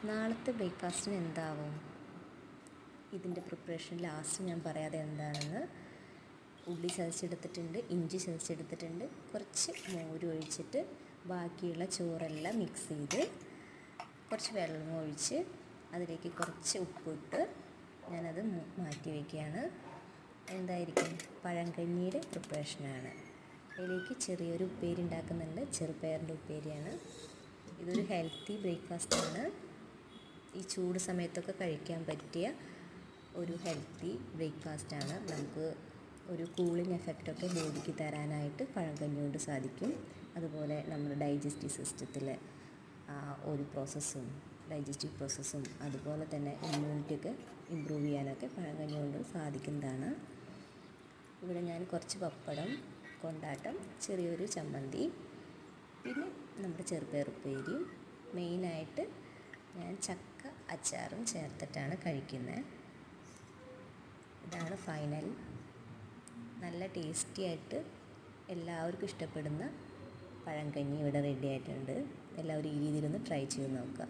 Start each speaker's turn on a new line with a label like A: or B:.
A: നാളത്തെ ബ്രേക്ക്ഫാസ്റ്റിന് എന്താവും? ഇതിൻ്റെ പ്രിപ്പറേഷൻ ലാസ്റ്റ് ഞാൻ പറയാതെ എന്താണെന്ന്. ഉള്ളി ചതച്ചെടുത്തിട്ടുണ്ട്, ഇഞ്ചി ചതച്ചെടുത്തിട്ടുണ്ട്, കുറച്ച് മോര് ഒഴിച്ചിട്ട് ബാക്കിയുള്ള ചോറെല്ലാം മിക്സ് ചെയ്ത് കുറച്ച് വെള്ളം ഒഴിച്ച് അതിലേക്ക് കുറച്ച് ഉപ്പിട്ട് ഞാനത് മാറ്റി വയ്ക്കുകയാണ്. എന്തായിരിക്കും? പഴങ്കഞ്ഞിയുടെ പ്രിപ്പറേഷനാണ്. അതിലേക്ക് ചെറിയൊരു ഉപ്പേരി ഉണ്ടാക്കുന്നുണ്ട്, ചെറുപയറിൻ്റെ ഉപ്പേരിയാണ്. ഇതൊരു ഹെൽത്തി ബ്രേക്ക്ഫാസ്റ്റാണ്. ഈ ചൂട് സമയത്തൊക്കെ കഴിക്കാൻ പറ്റിയ ഒരു ഹെൽത്തി ബ്രേക്ക്ഫാസ്റ്റാണ്. നമുക്ക് ഒരു കൂളിംഗ് എഫക്റ്റൊക്കെ ബോഡിക്ക് തരാനായിട്ട് പഴങ്കഞ്ഞി കൊണ്ട് സാധിക്കും. അതുപോലെ നമ്മുടെ ഡൈജസ്റ്റീവ് സിസ്റ്റത്തിലെ ഒരു ഡൈജസ്റ്റീവ് പ്രോസസ്സും അതുപോലെ തന്നെ ഇമ്മ്യൂണിറ്റിയൊക്കെ ഇമ്പ്രൂവ് ചെയ്യാനൊക്കെ പഴങ്കഞ്ഞി കൊണ്ട് സാധിക്കുന്നതാണ്. ഇവിടെ ഞാൻ കുറച്ച് പപ്പടം, കൊണ്ടാട്ടം, ചെറിയൊരു ചമ്മന്തി, പിന്നെ നമ്മുടെ ചെറുപയർ ഉപ്പേരിയും, മെയിനായിട്ട് ഞാൻ ചക്ക അച്ചാറും ചേർത്തിട്ടാണ് കഴിക്കുന്നത്. ഇതാണ് ഫൈനൽ. നല്ല ടേസ്റ്റി ആയിട്ട് എല്ലാവർക്കും ഇഷ്ടപ്പെടുന്ന പഴങ്കഞ്ഞി ഇവിടെ റെഡി ആയിട്ടുണ്ട്. എല്ലാവരും ഈ രീതിയിലൊന്ന് ട്രൈ ചെയ്ത് നോക്കുക.